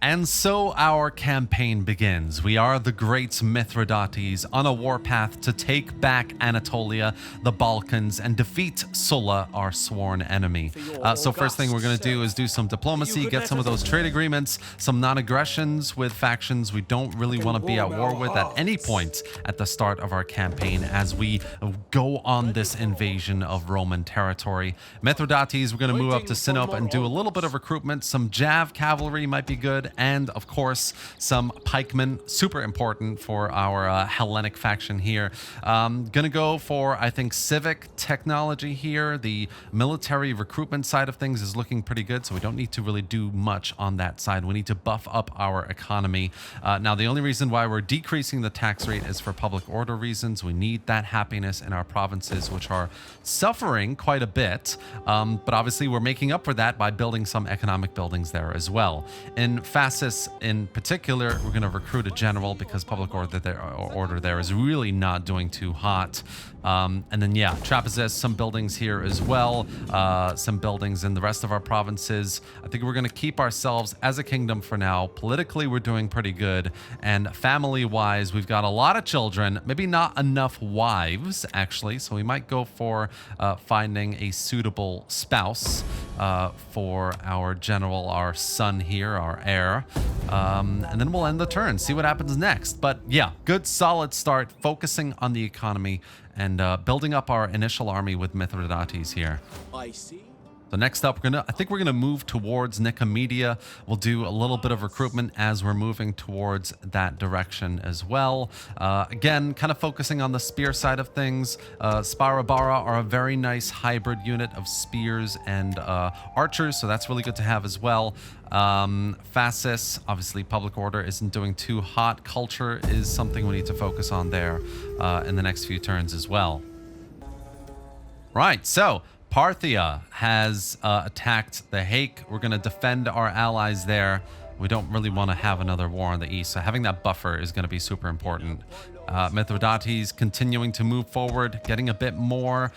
And so our campaign begins. We are the great Mithridates on a warpath to take back Anatolia, the Balkans, and defeat Sulla, our sworn enemy. So first thing we're going to do is do some diplomacy, get some of those trade agreements, some non-aggressions with factions we don't really want to be at war with at any point at the start of our campaign as we go on this invasion of Roman territory. Mithridates, we're going to move up to Sinope and do a little bit of recruitment. Some Jav cavalry might be good, and of course some pikemen, super important for our Hellenic faction here. Gonna go for, I think, civic technology here. The military recruitment side of things is looking pretty good, so we don't need to really do much on that side. We need to buff up our economy. Now, the only reason why we're decreasing the tax rate is for public order reasons. We need that happiness in our provinces, which are suffering quite a bit, but obviously we're making up for that by building some economic buildings there as well. In Phasis in particular, we're going to recruit a general because public order there is really not doing too hot. And then, yeah, Trapezus, some buildings here as well, some buildings in the rest of our provinces. I think we're going to keep ourselves as a kingdom for now. Politically, we're doing pretty good. And family-wise, we've got a lot of children, maybe not enough wives, actually. So we might go for finding a suitable spouse for our general, our son here, our heir. And then we'll end the turn, see what happens next. But yeah, good solid start, focusing on the economy and building up our initial army with Mithridates here. I see. So next up, I think we're gonna move towards Nicomedia. We'll do a little bit of recruitment as we're moving towards that direction as well. Again, kind of focusing on the spear side of things. Sparabara are a very nice hybrid unit of spears and archers, so that's really good to have as well. Phasis, obviously public order isn't doing too hot. Culture is something we need to focus on there in the next few turns as well. Right, so Parthia has attacked the Hayk. We're going to defend our allies there. We don't really want to have another war on the east, so having that buffer is going to be super important. Mithridates continuing to move forward, getting a bit more,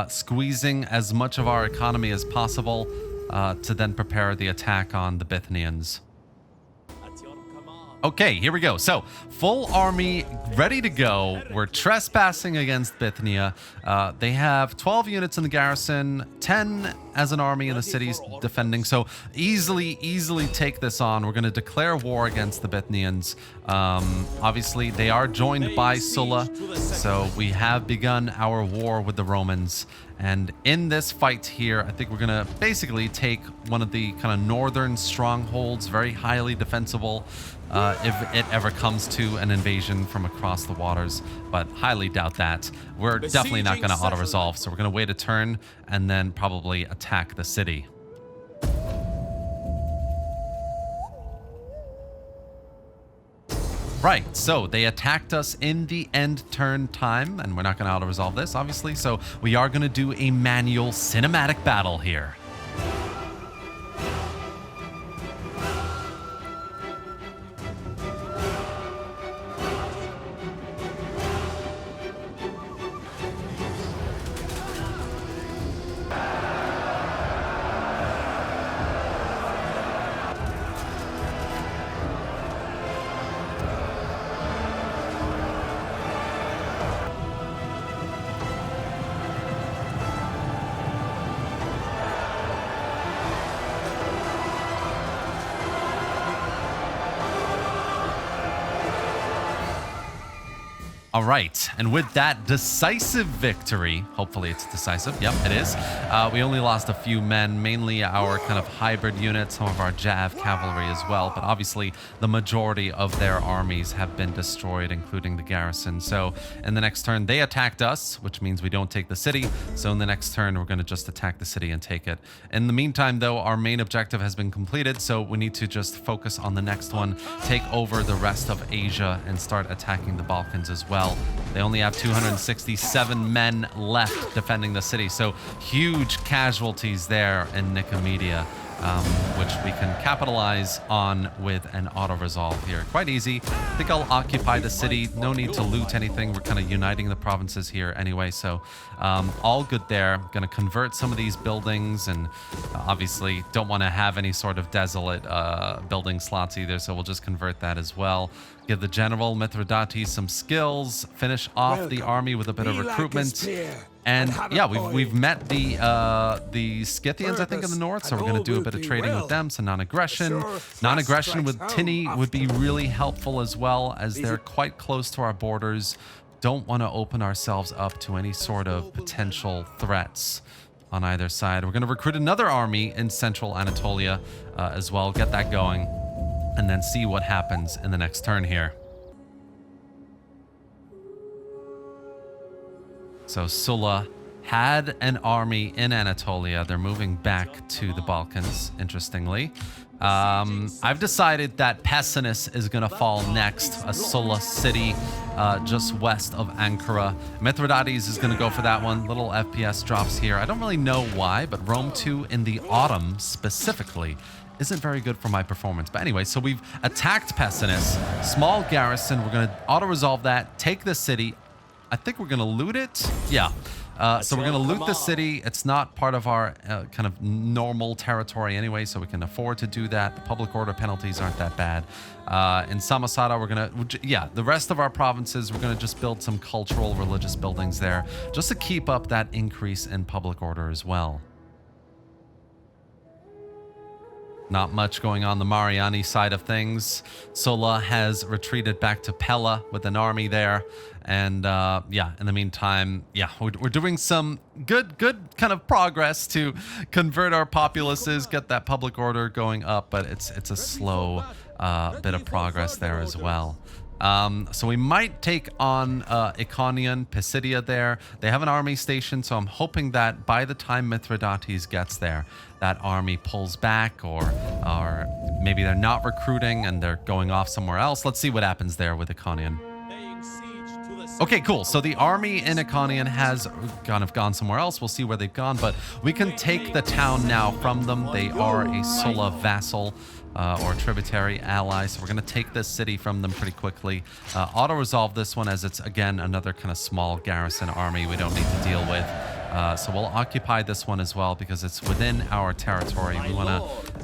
squeezing as much of our economy as possible to then prepare the attack on the Bithynians. Okay, here we go. So, full army ready to go. We're trespassing against Bithynia. They have 12 units in the garrison, 10 as an army in the cities defending. So, easily take this on. We're going to declare war against the Bithynians. Obviously, they are joined by Sulla. So, we have begun our war with the Romans. And in this fight here, I think we're going to basically take one of the kind of northern strongholds, very highly defensible, if it ever comes to an invasion from across the waters, but highly doubt that. We're definitely not going to auto-resolve, so we're going to wait a turn and then probably attack the city. Right, so they attacked us in the end turn time, and we're not going to auto-resolve this, obviously, so we are going to do a manual cinematic battle here. All right, and with that decisive victory, hopefully it's decisive, yep, it is. We only lost a few men, mainly our kind of hybrid units, some of our Jav cavalry as well, but obviously the majority of their armies have been destroyed, including the garrison. So in the next turn, they attacked us, which means we don't take the city. So in the next turn, we're going to just attack the city and take it. In the meantime, though, our main objective has been completed, so we need to just focus on the next one, take over the rest of Asia, and start attacking the Balkans as well. They only have 267 men left defending the city, so huge casualties there in Nicomedia. which we can capitalize on with an auto-resolve here. Quite easy. I think I'll occupy the city. No need to loot anything. We're kind of uniting the provinces here anyway, so all good there. Going to convert some of these buildings, and obviously don't want to have any sort of desolate building slots either, so we'll just convert that as well. Give the general Mithridates some skills, finish off the army with a bit of recruitment. And yeah, we've met the Scythians, I think, in the north, so we're going to do a bit of trading with them. So non-aggression. Non-aggression with Tinny would be really helpful as well, as they're quite close to our borders. Don't want to open ourselves up to any sort of potential threats on either side. We're going to recruit another army in central Anatolia as well, get that going, and then see what happens in the next turn here. So Sulla had an army in Anatolia. They're moving back to the Balkans, interestingly. I've decided that Pessinus is going to fall next, a Sulla city just west of Ankara. Mithridates is going to go for that one. Little FPS drops here. I don't really know why, but Rome 2 in the autumn specifically isn't very good for my performance. But anyway, so we've attacked Pessinus. Small garrison. We're going to auto-resolve that, take the city. I think we're going to loot it. Yeah. So we're going to loot the city. It's not part of our kind of normal territory anyway, so we can afford to do that. The public order penalties aren't that bad. In Samosata, we're going to, yeah, the rest of our provinces, we're going to just build some cultural, religious buildings there, just to keep up that increase in public order as well. Not much going on the Mariani side of things. Sulla has retreated back to Pella with an army there. And yeah, in the meantime, yeah, we're doing some good kind of progress to convert our populaces, get that public order going up, but it's a slow bit of progress there as well. So we might take on Iconian, Pisidia there. They have an army station, so I'm hoping that by the time Mithridates gets there, that army pulls back, or maybe they're not recruiting and they're going off somewhere else. Let's see what happens there with Iconian. Okay, cool. So the army in Iconian has kind of gone somewhere else. We'll see where they've gone, but we can take the town now from them. They are a Sulla vassal or tributary ally, so we're going to take this city from them pretty quickly. Auto-resolve this one, as it's, again, another kind of small garrison army we don't need to deal with. So we'll occupy this one as well because it's within our territory. We want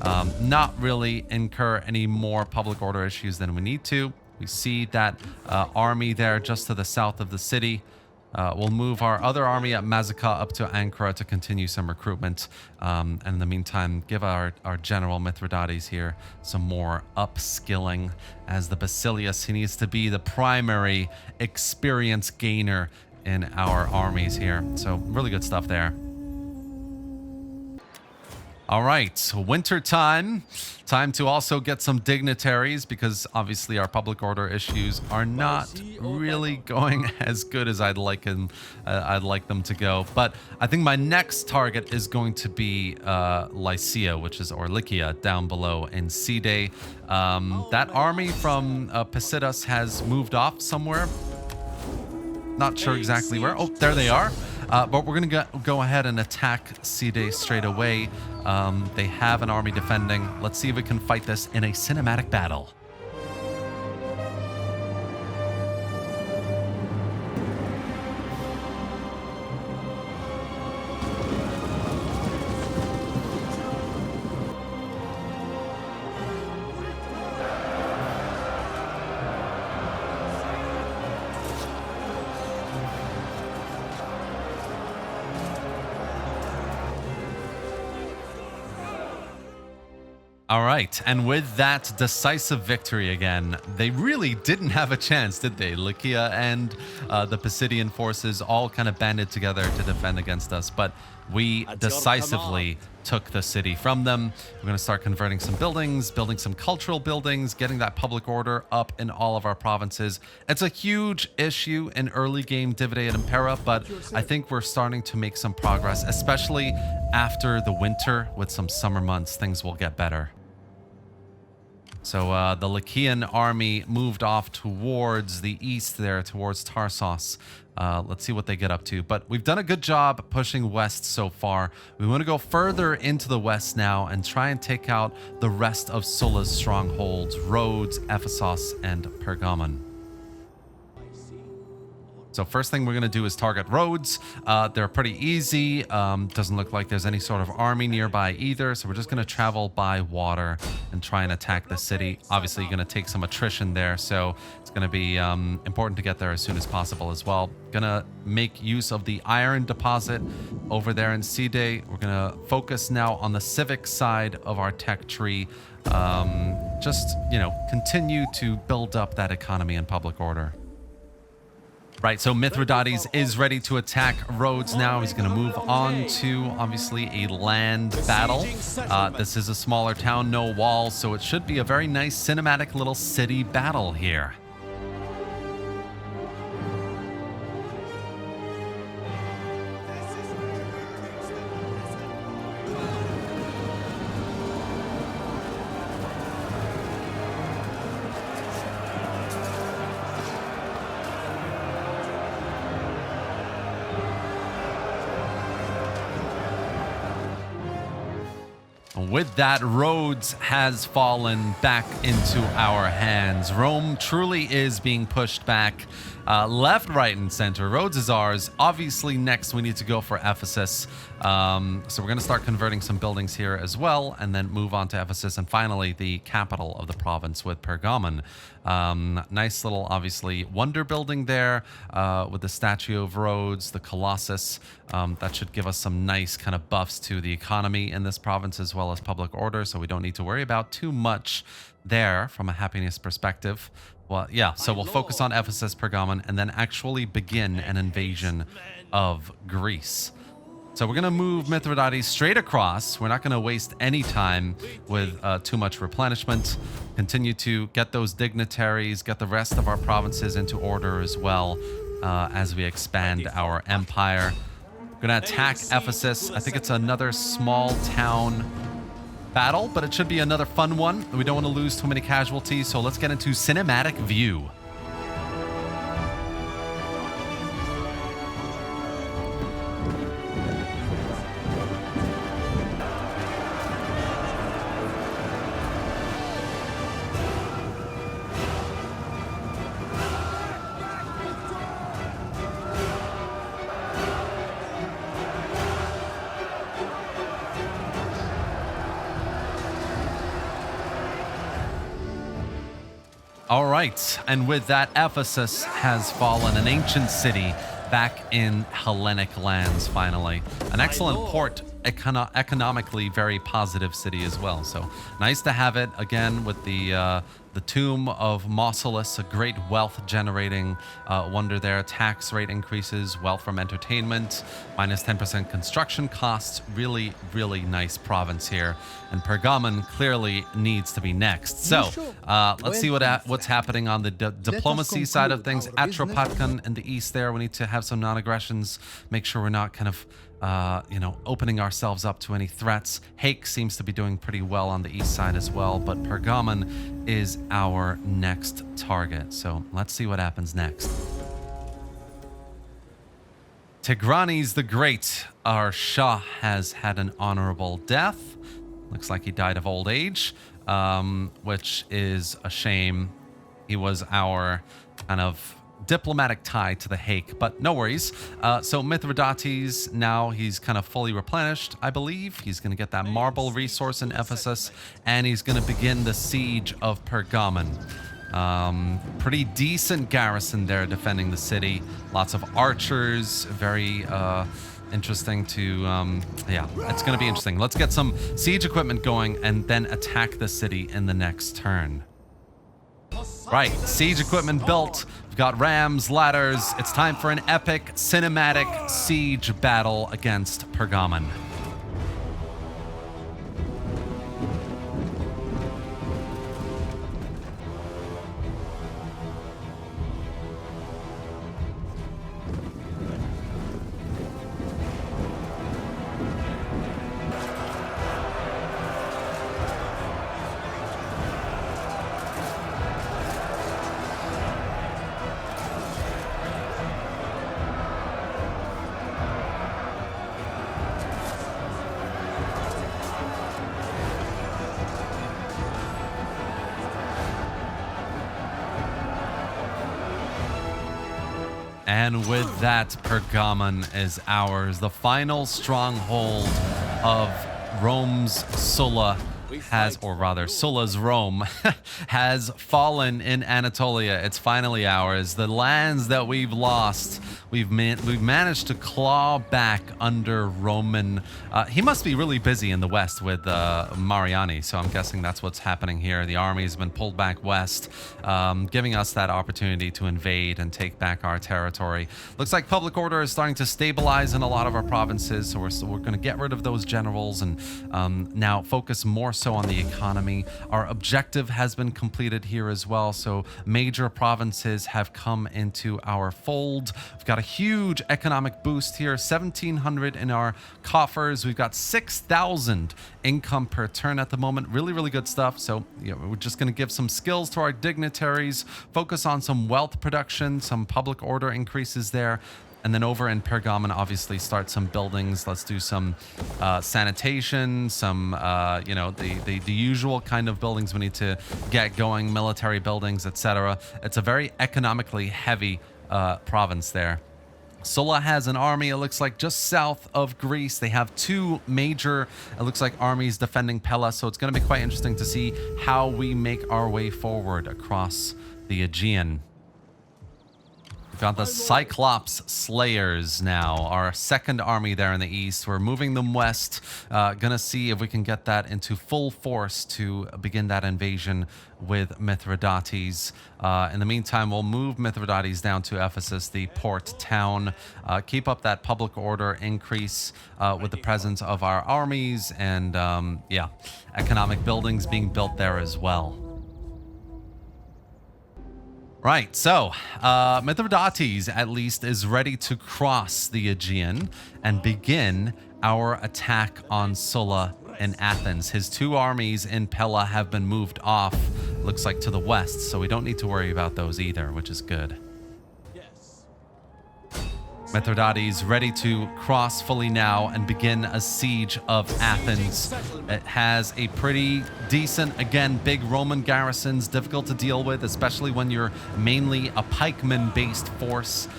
to not really incur any more public order issues than we need to. We see that army there just to the south of the city. We'll move our other army at Mazaca up to Ankara to continue some recruitment. And in the meantime, give our general Mithridates here some more upskilling as the Basilius. He needs to be the primary experience gainer in our armies here. So really good stuff there. All right, winter time. Time to also get some dignitaries, because obviously our public order issues are not really going as good as I'd like them to go. But I think my next target is going to be Lycia, or Lycia down below in Side. That army from Pisidas has moved off somewhere. Not sure exactly where. Oh, there they are. But we're going to go ahead and attack Side straight away. They have an army defending. Let's see if we can fight this in a cinematic battle. All right, and with that decisive victory again, they really didn't have a chance, did they? Lycia and the Pisidian forces all kind of banded together to defend against us, but we decisively took the city from them. We're going to start converting some buildings, building some cultural buildings, getting that public order up in all of our provinces. It's a huge issue in early game Divide Et Impera, but I think we're starting to make some progress, especially after the winter. With some summer months, things will get better. So the Lycian army moved off towards the east there, towards Tarsos. Let's see what they get up to. But we've done a good job pushing west so far. We want to go further into the west now and try and take out the rest of Sulla's strongholds, Rhodes, Ephesus, and Pergamon. So first thing we're going to do is target Rhodes. They're pretty easy. Doesn't look like there's any sort of army nearby either. So we're just going to travel by water and try and attack the city. Obviously, you're going to take some attrition there. So it's going to be important to get there as soon as possible as well. Going to make use of the iron deposit over there in Side. We're going to focus now on the civic side of our tech tree. Just, continue to build up that economy and public order. Right, so Mithridates is ready to attack Rhodes now. He's going to move on to, obviously, a land battle. This is a smaller town, no walls, so it should be a very nice cinematic little city battle here. With that, Rhodes has fallen back into our hands. Rome truly is being pushed back left, right, and center. Rhodes is ours. Obviously, next we need to go for Ephesus. So we're going to start converting some buildings here as well, and then move on to Ephesus, and finally the capital of the province with Pergamon. Nice little, obviously, wonder building there with the statue of Rhodes, the Colossus. That should give us some nice kind of buffs to the economy in this province as well as public order, so we don't need to worry about too much there from a happiness perspective. Well, yeah, so we'll focus on Ephesus, Pergamon, and then actually begin an invasion of Greece. So we're going to move Mithridates straight across. We're not going to waste any time with too much replenishment. Continue to get those dignitaries, get the rest of our provinces into order as well as we expand our empire. We're going to attack Ephesus. I think it's another small town battle, but it should be another fun one. We don't want to lose too many casualties, so let's get into cinematic view. All right, and with that, Ephesus has fallen, an ancient city back in Hellenic lands, finally. An excellent port, economically very positive city as well. So nice to have it again with the tomb of Mausolus, a great wealth generating wonder there. Tax rate increases, wealth from entertainment, minus 10% construction costs. Really, really nice province here. And Pergamon clearly needs to be next. So let's see what's happening on the diplomacy side of things. Atropatkan in the east there. We need to have some non-aggressions, make sure we're not kind of opening ourselves up to any threats. Hayk seems to be doing pretty well on the east side as well, but Pergamon is our next target. So let's see what happens next. Tigranes the Great, our Shah, has had an honorable death. Looks like he died of old age, which is a shame. He was our kind of diplomatic tie to the Hayk, but no worries. So Mithridates, now he's kind of fully replenished, I believe. He's going to get that marble resource in Ephesus, and he's going to begin the siege of Pergamon. Pretty decent garrison there defending the city. Lots of archers, very interesting to, yeah, it's going to be interesting. Let's get some siege equipment going and then attack the city in the next turn. Right, siege equipment built. We've got rams, ladders. It's time for an epic cinematic siege battle against Pergamon. And with that, Pergamon is ours. The final stronghold of Rome's Sulla has, or rather Sulla's Rome, has fallen in Anatolia. It's finally ours. The lands that we've lost, we've managed to claw back under Roman. He must be really busy in the west with Mariani, so I'm guessing that's what's happening here. The army has been pulled back west, giving us that opportunity to invade and take back our territory. Looks like public order is starting to stabilize in a lot of our provinces, so we're going to get rid of those generals and now focus more so on the economy. Our objective has been completed here as well, so major provinces have come into our fold. We've got a huge economic boost here, 1,700 in our coffers. We've got 6,000 income per turn at the moment. Really, really good stuff. So we're just going to give some skills to our dignitaries, focus on some wealth production, some public order increases there. And then over in Pergamon, obviously start some buildings. Let's do some sanitation, some, the usual kind of buildings we need to get going, military buildings, etc. It's a very economically heavy province there. Sulla has an army, it looks like, just south of Greece. They have two major, it looks like, armies defending Pella. So it's going to be quite interesting to see how we make our way forward across the Aegean. Got the Cyclops Slayers now, our second army there in the east. We're moving them west. Gonna see if we can get that into full force to begin that invasion with Mithridates. In the meantime, we'll move Mithridates down to Ephesus, the port town. Keep up that public order increase with the presence of our armies and, economic buildings being built there as well. Right, so Mithridates at least is ready to cross the Aegean and begin our attack on Sulla in Athens. His two armies in Pella have been moved off, looks like, to the west, so we don't need to worry about those either, which is good. Mithridates ready to cross fully now and begin a siege of Athens. It has a pretty decent, again, big Roman garrisons, difficult to deal with, especially when you're mainly a pikeman-based force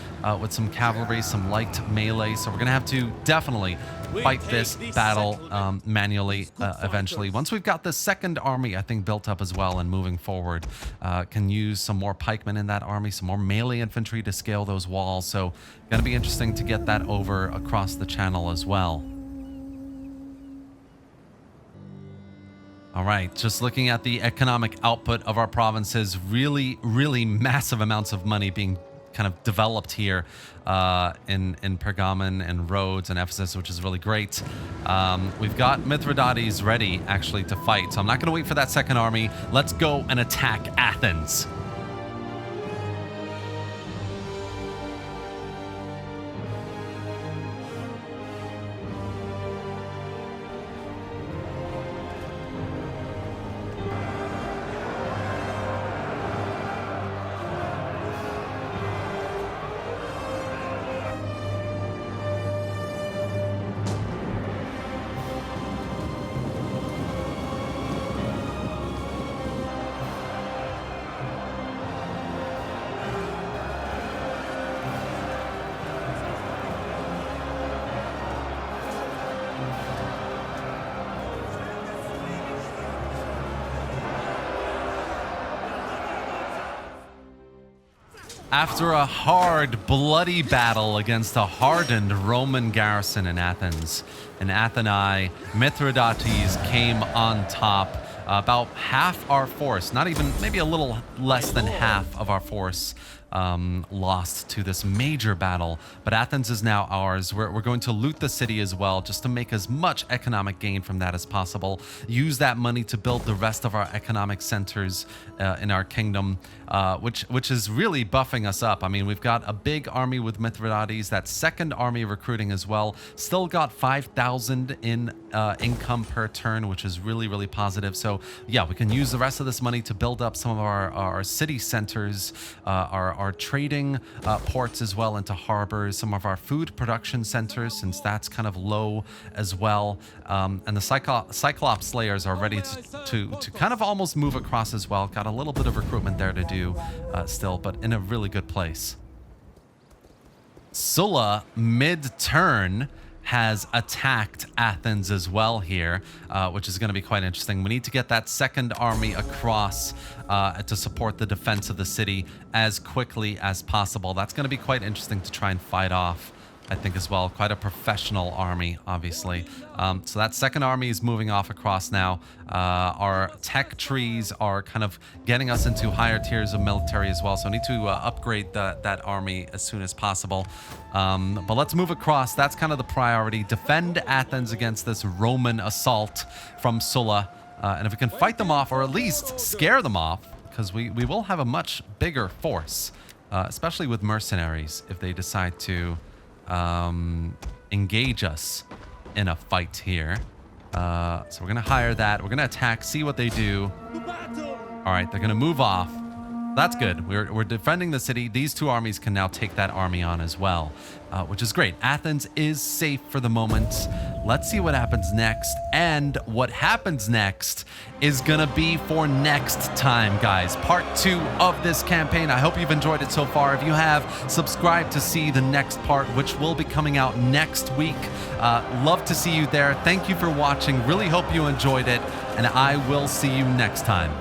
with some cavalry, some light melee. So we're going to have to definitely fight this battle manually eventually. Once we've got the second army, I think, built up as well and moving forward, can use some more pikemen in that army, some more melee infantry to scale those walls. So going to be interesting to get that over across the channel as well. All right, just looking at the economic output of our provinces, really, really massive amounts of money being kind of developed here in Pergamon and Rhodes and Ephesus, which is really great. We've got Mithridates ready, actually, to fight. So I'm not going to wait for that second army. Let's go and attack Athens. After a hard, bloody battle against a hardened Roman garrison in Athens, in Athenae, Mithridates came on top. About half our force, not even, maybe a little less than half of our force lost to this major battle, but Athens is now ours. We're going to loot the city as well, just to make as much economic gain from that as possible. Use that money to build the rest of our economic centers in our kingdom, which is really buffing us up. I mean, we've got a big army with Mithridates, that second army recruiting as well. Still got 5,000 in income per turn, which is really, really positive. So yeah, we can use the rest of this money to build up some of our city centers, our trading ports as well into harbors, some of our food production centers, since that's kind of low as well. And the Cyclops Slayers are ready to kind of almost move across as well. Got a little bit of recruitment there to do still, but in a really good place. Sulla, mid-turn, has attacked Athens as well here, which is going to be quite interesting. We need to get that second army across to support the defense of the city as quickly as possible. That's going to be quite interesting to try and fight off, I think, as well. Quite a professional army, obviously. So that second army is moving off across now. Our tech trees are kind of getting us into higher tiers of military as well. So I need to upgrade that army as soon as possible. But let's move across. That's kind of the priority. Defend Athens against this Roman assault from Sulla. And if we can fight them off, or at least scare them off, because we will have a much bigger force, especially with mercenaries, if they decide to engage us in a fight here. So we're gonna hire that. We're gonna attack, see what they do. All right, they're gonna move off. That's good. We're defending the city. These two armies can now take that army on as well, which is great. Athens is safe for the moment. Let's see what happens next. And what happens next is gonna be for next time, guys. Part 2 of this campaign. I hope you've enjoyed it so far. If you have, subscribe to see the next part, which will be coming out next week. Love to see you there. Thank you for watching. Really hope you enjoyed it, and I will see you next time.